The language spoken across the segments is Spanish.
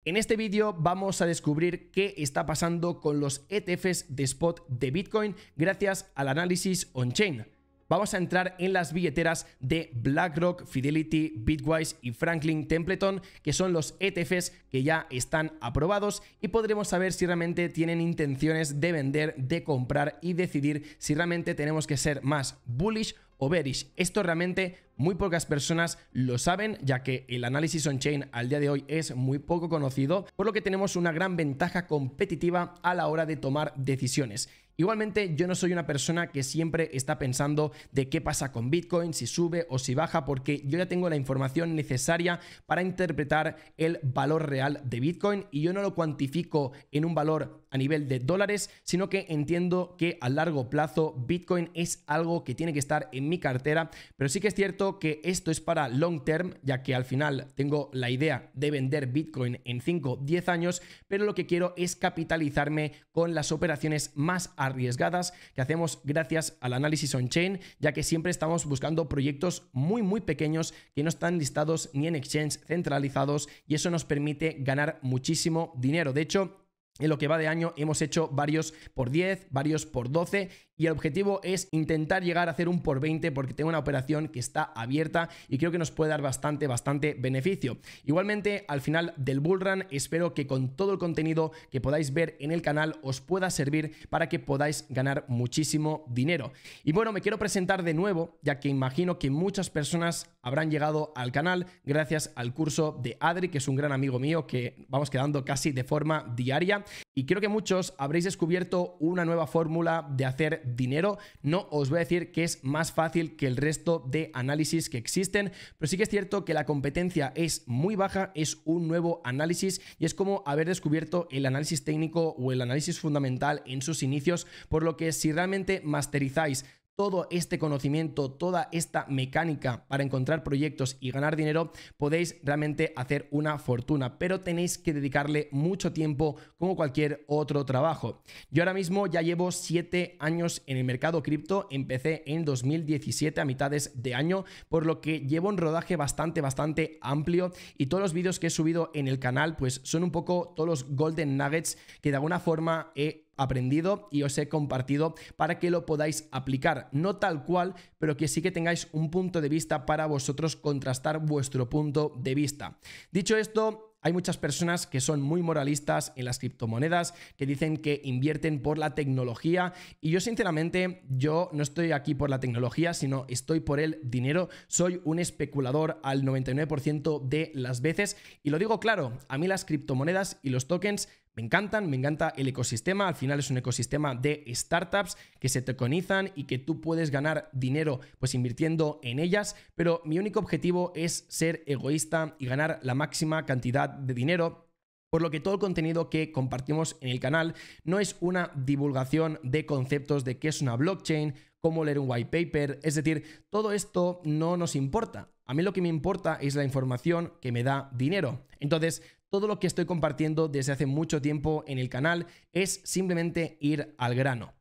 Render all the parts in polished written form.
En este vídeo vamos a descubrir qué está pasando con los ETFs de spot de Bitcoin gracias al análisis on-chain. Vamos a entrar en las billeteras de BlackRock, Fidelity, Bitwise y Franklin Templeton, que son los ETFs que ya están aprobados, y podremos saber si realmente tienen intenciones de vender, de comprar y decidir si realmente tenemos que ser más bullish o bearish. Esto realmente muy pocas personas lo saben, ya que el análisis on-chain al día de hoy es muy poco conocido, por lo que tenemos una gran ventaja competitiva a la hora de tomar decisiones. Igualmente, yo no soy una persona que siempre está pensando de qué pasa con Bitcoin, si sube o si baja, porque yo ya tengo la información necesaria para interpretar el valor real de Bitcoin, y yo no lo cuantifico en un valor a nivel de dólares, sino que entiendo que a largo plazo Bitcoin es algo que tiene que estar en mi cartera, pero sí que es cierto que esto es para long term, ya que al final tengo la idea de vender Bitcoin en 5 o 10 años, pero lo que quiero es capitalizarme con las operaciones más arriesgadas que hacemos gracias al análisis on-chain, ya que siempre estamos buscando proyectos muy pequeños que no están listados ni en exchange centralizados, y eso nos permite ganar muchísimo dinero. De hecho, en lo que va de año hemos hecho varios por 10, varios por 12, y el objetivo es intentar llegar a hacer un por 20, porque tengo una operación que está abierta y creo que nos puede dar bastante beneficio. Igualmente, al final del bullrun, espero que con todo el contenido que podáis ver en el canal os pueda servir para que podáis ganar muchísimo dinero. Y bueno, me quiero presentar de nuevo, ya que imagino que muchas personas habrán llegado al canal gracias al curso de Adri, que es un gran amigo mío que vamos quedando casi de forma diaria, y creo que muchos habréis descubierto una nueva fórmula de hacer dinero. No os voy a decir que es más fácil que el resto de análisis que existen, pero sí que es cierto que la competencia es muy baja, es un nuevo análisis y es como haber descubierto el análisis técnico o el análisis fundamental en sus inicios, por lo que si realmente masterizáis todo este conocimiento, toda esta mecánica para encontrar proyectos y ganar dinero, podéis realmente hacer una fortuna, pero tenéis que dedicarle mucho tiempo como cualquier otro trabajo. Yo ahora mismo ya llevo 7 años en el mercado cripto, empecé en 2017 a mitades de año, por lo que llevo un rodaje bastante amplio, y todos los vídeos que he subido en el canal pues son un poco todos los golden nuggets que de alguna forma he aprendido y os he compartido para que lo podáis aplicar, no tal cual, pero que sí que tengáis un punto de vista para vosotros contrastar vuestro punto de vista. Dicho esto, hay muchas personas que son muy moralistas en las criptomonedas, que dicen que invierten por la tecnología, y yo sinceramente, yo no estoy aquí por la tecnología, sino estoy por el dinero. Soy un especulador al 99% de las veces, y lo digo claro, a mí las criptomonedas y los tokens me encantan, me encanta el ecosistema. Al final es un ecosistema de startups que se tokenizan y que tú puedes ganar dinero pues invirtiendo en ellas, pero mi único objetivo es ser egoísta y ganar la máxima cantidad de dinero. Por lo que todo el contenido que compartimos en el canal no es una divulgación de conceptos de qué es una blockchain, cómo leer un white paper, es decir, todo esto no nos importa. A mí lo que me importa es la información que me da dinero. Entonces, todo lo que estoy compartiendo desde hace mucho tiempo en el canal es simplemente ir al grano.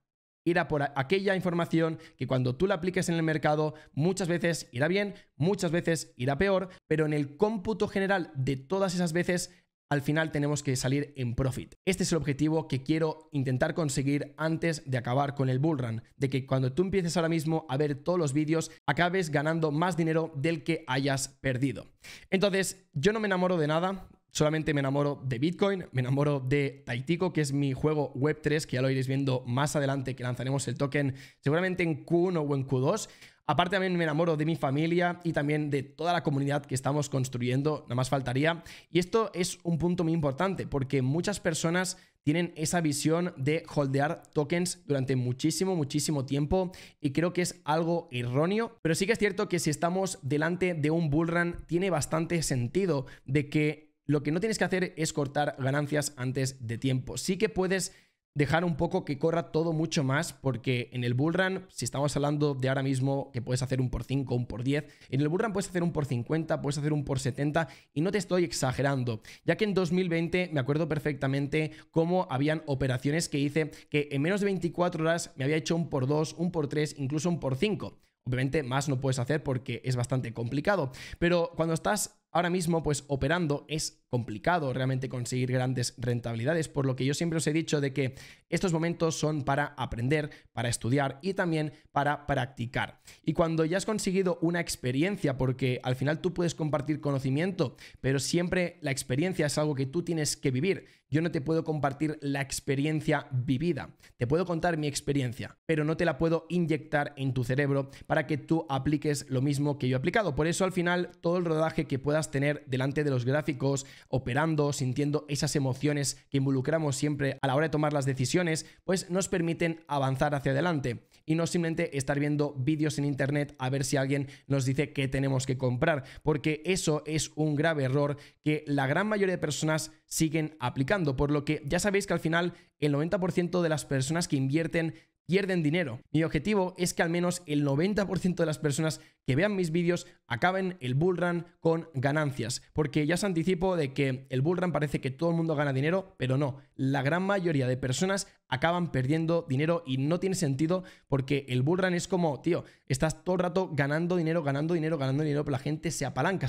Ir a por aquella información que cuando tú la apliques en el mercado muchas veces irá bien, muchas veces irá peor, pero en el cómputo general de todas esas veces al final tenemos que salir en profit. Este es el objetivo que quiero intentar conseguir antes de acabar con el bullrun, de que cuando tú empieces ahora mismo a ver todos los vídeos acabes ganando más dinero del que hayas perdido. Entonces, yo no me enamoro de nada. Solamente me enamoro de Bitcoin, me enamoro de Taitico, que es mi juego Web3, que ya lo iréis viendo más adelante, que lanzaremos el token seguramente en Q1 o en Q2. Aparte también me enamoro de mi familia y también de toda la comunidad que estamos construyendo, nada más faltaría. Y esto es un punto muy importante, porque muchas personas tienen esa visión de holdear tokens durante muchísimo tiempo, y creo que es algo erróneo. Pero sí que es cierto que si estamos delante de un bullrun, tiene bastante sentido de que lo que no tienes que hacer es cortar ganancias antes de tiempo. Sí que puedes dejar un poco que corra todo mucho más, porque en el bullrun, si estamos hablando de ahora mismo que puedes hacer un por 5, un por 10, en el bullrun puedes hacer un por 50, puedes hacer un por 70, y no te estoy exagerando, ya que en 2020 me acuerdo perfectamente cómo habían operaciones que hice que en menos de 24 horas me había hecho un por 2, un por 3, incluso un por 5. Obviamente más no puedes hacer porque es bastante complicado, pero cuando estás ahora mismo pues operando es complicado realmente conseguir grandes rentabilidades, por lo que yo siempre os he dicho de que estos momentos son para aprender, para estudiar y también para practicar. Y cuando ya has conseguido una experiencia, porque al final tú puedes compartir conocimiento, pero siempre la experiencia es algo que tú tienes que vivir. Yo no te puedo compartir la experiencia vivida. Te puedo contar mi experiencia, pero no te la puedo inyectar en tu cerebro para que tú apliques lo mismo que yo he aplicado. Por eso al final todo el rodaje que puedas tener delante de los gráficos, operando, sintiendo esas emociones que involucramos siempre a la hora de tomar las decisiones, pues nos permiten avanzar hacia adelante y no simplemente estar viendo vídeos en internet a ver si alguien nos dice qué tenemos que comprar, porque eso es un grave error que la gran mayoría de personas siguen aplicando, por lo que ya sabéis que al final el 90% de las personas que invierten pierden dinero. Mi objetivo es que al menos el 90% de las personas que vean mis vídeos acaben el bull run con ganancias, porque ya os anticipo de que el bull run parece que todo el mundo gana dinero, pero no, la gran mayoría de personas acaban perdiendo dinero y no tiene sentido, porque el bull run es como, tío, estás todo el rato ganando dinero, pero la gente se apalanca,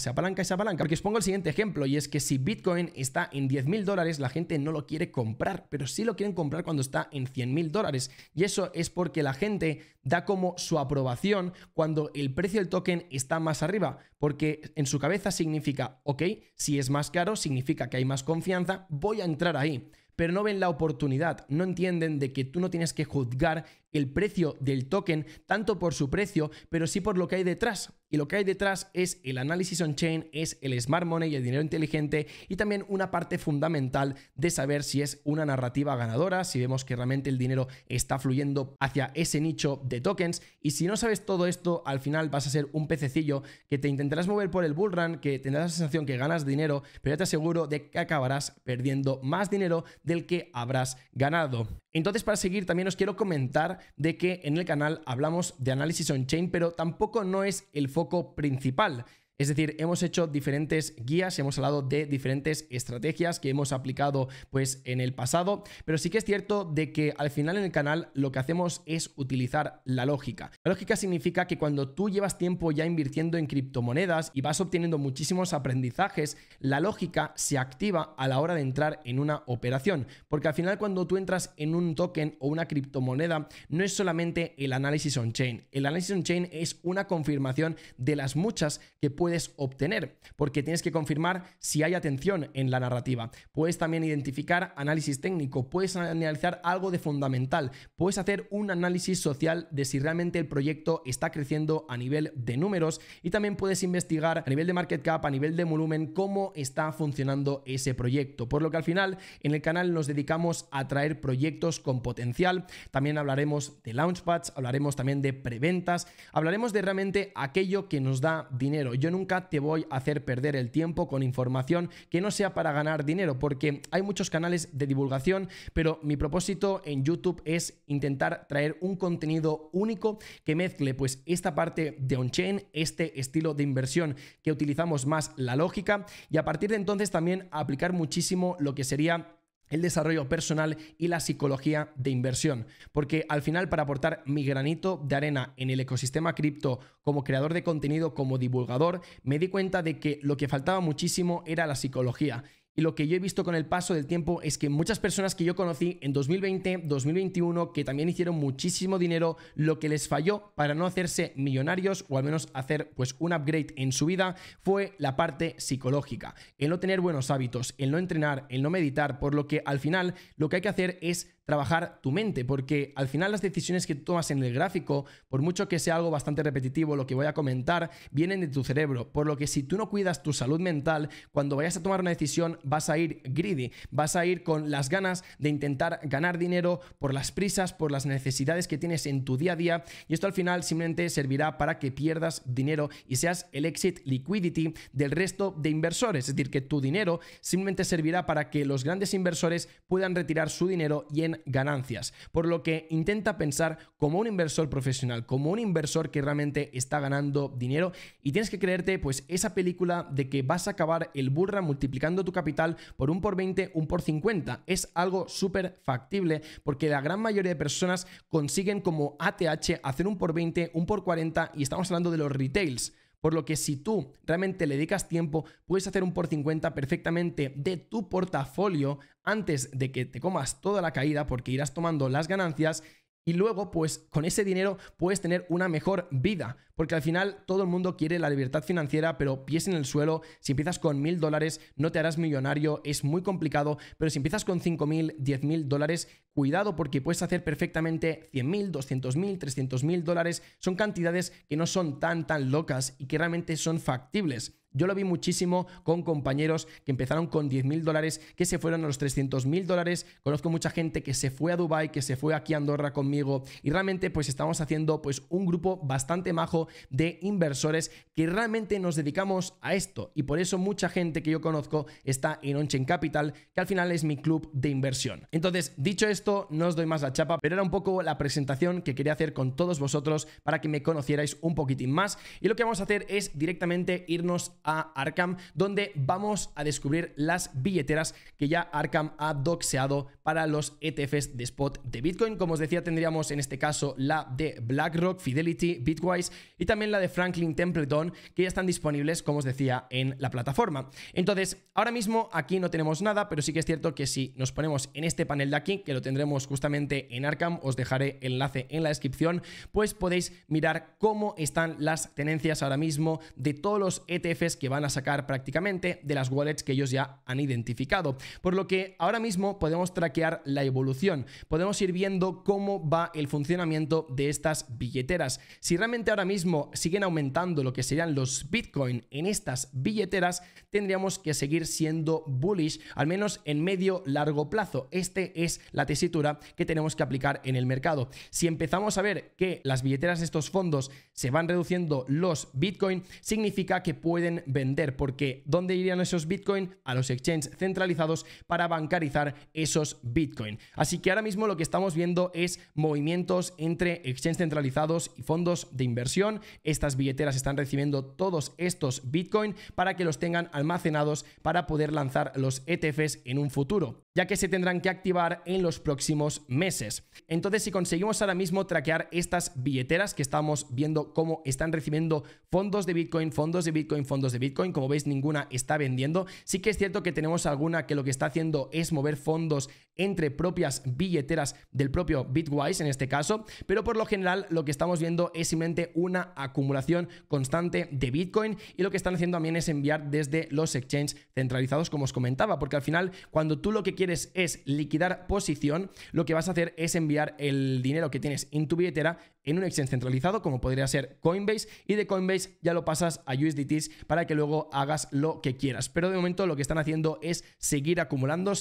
porque os pongo el siguiente ejemplo, y es que si Bitcoin está en $10.000, la gente no lo quiere comprar, pero sí lo quieren comprar cuando está en $100.000, y eso es porque la gente da como su aprobación cuando el precio del token está más arriba, porque en su cabeza significa, ok, si es más caro significa que hay más confianza, voy a entrar ahí. Pero no ven la oportunidad, no entienden de que tú no tienes que juzgar el precio del token tanto por su precio, pero sí por lo que hay detrás. Y lo que hay detrás es el análisis on-chain, es el smart money y el dinero inteligente, y también una parte fundamental de saber si es una narrativa ganadora, si vemos que realmente el dinero está fluyendo hacia ese nicho de tokens. Y si no sabes todo esto, al final vas a ser un pececillo que te intentarás mover por el bull run, que tendrás la sensación que ganas dinero, pero ya te aseguro de que acabarás perdiendo más dinero del que habrás ganado. Entonces, para seguir, también os quiero comentar de que en el canal hablamos de análisis on-chain, pero tampoco no es el foco principal. Es decir, hemos hecho diferentes guías, hemos hablado de diferentes estrategias que hemos aplicado pues en el pasado, pero sí que es cierto de que al final en el canal lo que hacemos es utilizar la lógica. La lógica significa que cuando tú llevas tiempo ya invirtiendo en criptomonedas y vas obteniendo muchísimos aprendizajes, la lógica se activa a la hora de entrar en una operación, porque al final cuando tú entras en un token o una criptomoneda no es solamente el análisis on-chain. El análisis on-chain es una confirmación de las muchas que puedes obtener, porque tienes que confirmar si hay atención en la narrativa. Puedes también identificar análisis técnico, puedes analizar algo de fundamental, puedes hacer un análisis social de si realmente el proyecto está creciendo a nivel de números, y también puedes investigar a nivel de market cap, a nivel de volumen, cómo está funcionando ese proyecto. Por lo que al final en el canal nos dedicamos a traer proyectos con potencial. También hablaremos de launchpads, hablaremos también de preventas, hablaremos de realmente aquello que nos da dinero. Yo nunca te voy a hacer perder el tiempo con información que no sea para ganar dinero, porque hay muchos canales de divulgación, pero mi propósito en YouTube es intentar traer un contenido único que mezcle pues esta parte de on-chain, este estilo de inversión que utilizamos más la lógica, y a partir de entonces también aplicar muchísimo lo que sería el desarrollo personal y la psicología de inversión, porque al final, para aportar mi granito de arena en el ecosistema cripto como creador de contenido, como divulgador, me di cuenta de que lo que faltaba muchísimo era la psicología. Y lo que yo he visto con el paso del tiempo es que muchas personas que yo conocí en 2020, 2021, que también hicieron muchísimo dinero, lo que les falló para no hacerse millonarios o al menos hacer pues un upgrade en su vida fue la parte psicológica. El no tener buenos hábitos, el no entrenar, el no meditar, por lo que al final lo que hay que hacer es trabajar tu mente, porque al final las decisiones que tomas en el gráfico, por mucho que sea algo bastante repetitivo lo que voy a comentar, vienen de tu cerebro, por lo que si tú no cuidas tu salud mental, cuando vayas a tomar una decisión vas a ir greedy, vas a ir con las ganas de intentar ganar dinero por las prisas, por las necesidades que tienes en tu día a día, y esto al final simplemente servirá para que pierdas dinero y seas el exit liquidity del resto de inversores, es decir, que tu dinero simplemente servirá para que los grandes inversores puedan retirar su dinero y en ganancias, por lo que intenta pensar como un inversor profesional, como un inversor que realmente está ganando dinero, y tienes que creerte pues esa película de que vas a acabar el bull run multiplicando tu capital por 1 por 20, 1 por 50. Es algo súper factible, porque la gran mayoría de personas consiguen como ATH hacer 1 por 20, 1 por 40, y estamos hablando de los retails. Por lo que si tú realmente le dedicas tiempo, puedes hacer un por 50 perfectamente de tu portafolio antes de que te comas toda la caída, porque irás tomando las ganancias. Y luego, pues con ese dinero puedes tener una mejor vida, porque al final todo el mundo quiere la libertad financiera, pero pies en el suelo. Si empiezas con $1000 no te harás millonario, es muy complicado, pero si empiezas con 5000, $10.000, cuidado, porque puedes hacer perfectamente 100.000, 200.000, $300.000. Son cantidades que no son tan locas y que realmente son factibles. Yo lo vi muchísimo con compañeros que empezaron con $10.000, que se fueron a los $300.000. Conozco mucha gente que se fue a Dubái, que se fue aquí a Andorra conmigo, y realmente pues estamos haciendo pues un grupo bastante majo de inversores que realmente nos dedicamos a esto, y por eso mucha gente que yo conozco está en OnChain Capital, que al final es mi club de inversión. Entonces, dicho esto, no os doy más la chapa, pero era un poco la presentación que quería hacer con todos vosotros para que me conocierais un poquitín más. Y lo que vamos a hacer es directamente irnos a Arkham, donde vamos a descubrir las billeteras que ya Arkham ha doxeado para los ETFs de spot de Bitcoin. Como os decía, tendríamos en este caso la de BlackRock, Fidelity, Bitwise y también la de Franklin Templeton, que ya están disponibles, como os decía, en la plataforma. Entonces, ahora mismo aquí no tenemos nada, pero sí que es cierto que si nos ponemos en este panel de aquí, que lo tendremos justamente en Arkham, os dejaré el enlace en la descripción, pues podéis mirar cómo están las tenencias ahora mismo de todos los ETFs que van a sacar prácticamente de las wallets que ellos ya han identificado. Por lo que ahora mismo podemos traquear la evolución, podemos ir viendo cómo va el funcionamiento de estas billeteras. Si realmente ahora mismo siguen aumentando lo que serían los Bitcoin en estas billeteras, tendríamos que seguir siendo bullish, al menos en medio largo plazo. Este es la tesitura que tenemos que aplicar en el mercado. Si empezamos a ver que las billeteras de estos fondos se van reduciendo los Bitcoin, significa que pueden vender, porque ¿dónde irían esos Bitcoin? A los exchanges centralizados para bancarizar esos Bitcoin. Así que ahora mismo lo que estamos viendo es movimientos entre exchanges centralizados y fondos de inversión. Estas billeteras están recibiendo todos estos Bitcoin para que los tengan almacenados para poder lanzar los ETFs en un futuro, ya que se tendrán que activar en los próximos meses. Entonces, si conseguimos ahora mismo traquear estas billeteras que estamos viendo cómo están recibiendo fondos de Bitcoin, fondos de Bitcoin, fondos de Bitcoin, como veis ninguna está vendiendo. Sí que es cierto que tenemos alguna que lo que está haciendo es mover fondos entre propias billeteras del propio Bitwise en este caso, pero por lo general lo que estamos viendo es simplemente una acumulación constante de Bitcoin, y lo que están haciendo también es enviar desde los exchanges centralizados, como os comentaba, porque al final cuando tú lo que quieres es liquidar posición, lo que vas a hacer es enviar el dinero que tienes en tu billetera en un exchange centralizado como podría ser Coinbase, y de Coinbase ya lo pasas a USDTs para que luego hagas lo que quieras. Pero de momento lo que están haciendo es seguir acumulando,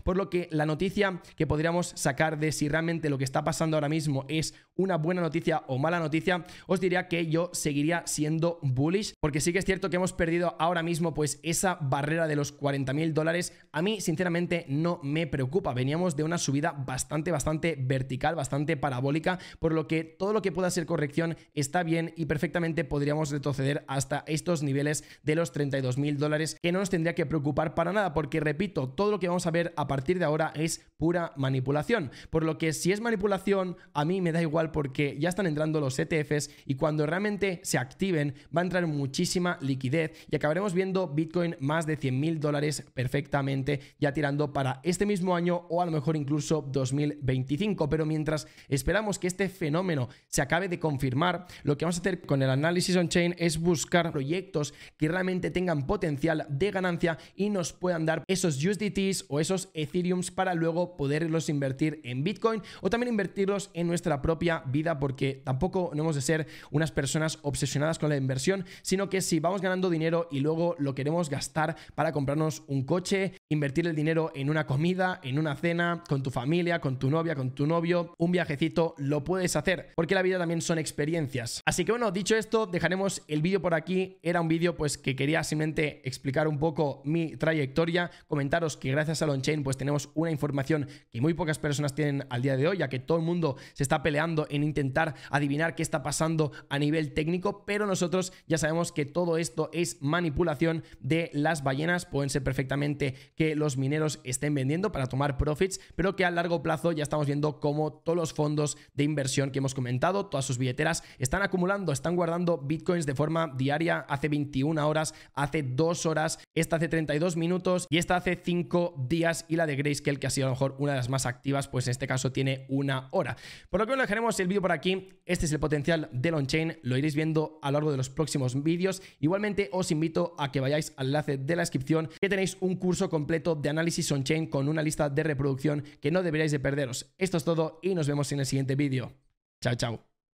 por lo que la noticia que podríamos sacar de si realmente lo que está pasando ahora mismo es una buena noticia o mala noticia, os diría que yo seguiría siendo bullish, porque sí que es cierto que hemos perdido ahora mismo pues esa barrera de los $40.000. A mí sinceramente no me preocupa, veníamos de una subida bastante vertical, bastante parabólica, por lo que todo lo que pueda ser corrección está bien y perfectamente podríamos retroceder hasta estos niveles de los $32.000, que no nos tendría que preocupar para nada, porque repito, todo lo que vamos a ver a partir de ahora es pura manipulación, por lo que si es manipulación a mí me da igual, porque ya están entrando los ETFs y cuando realmente se activen va a entrar muchísima liquidez y acabaremos viendo Bitcoin más de $100.000 perfectamente, ya tirando para este mismo año o a lo mejor incluso 2025. Pero mientras esperamos que este fenómeno se acabe de confirmar, lo que vamos a hacer con el análisis on-chain es buscar proyectos que realmente tengan potencial de ganancia y nos puedan dar esos USDTs o esos Ethereums para luego poderlos invertir en Bitcoin o también invertirlos en nuestra propia vida, porque tampoco no hemos de ser unas personas obsesionadas con la inversión, sino que si vamos ganando dinero y luego lo queremos gastar para comprarnos un coche, invertir el dinero en una comida, en una cena, con tu familia, con tu novia, con tu novio, un viajecito, lo puedes hacer, porque la vida también son experiencias. Así que bueno, dicho esto, dejaremos el vídeo por aquí. Era un vídeo pues que quería simplemente explicar un poco mi trayectoria, comentaros que gracias al on-chain pues tenemos una información que muy pocas personas tienen al día de hoy, ya que todo el mundo se está peleando en intentar adivinar qué está pasando a nivel técnico, pero nosotros ya sabemos que todo esto es manipulación de las ballenas. Pueden ser perfectamente que los mineros estén vendiendo para tomar profits, pero que a largo plazo ya estamos viendo cómo todos los fondos de inversión inversión que hemos comentado. Todas sus billeteras están acumulando, están guardando bitcoins de forma diaria, hace 21 horas, hace 2 horas, esta hace 32 minutos y esta hace 5 días, y la de Grayscale, que ha sido a lo mejor una de las más activas, pues en este caso tiene 1 hora. Por lo que bueno, dejaremos el vídeo por aquí. Este es el potencial del on-chain, lo iréis viendo a lo largo de los próximos vídeos. Igualmente os invito a que vayáis al enlace de la descripción, que tenéis un curso completo de análisis on-chain con una lista de reproducción que no deberíais de perderos. Esto es todo y nos vemos en el siguiente vídeo. Chao, chao.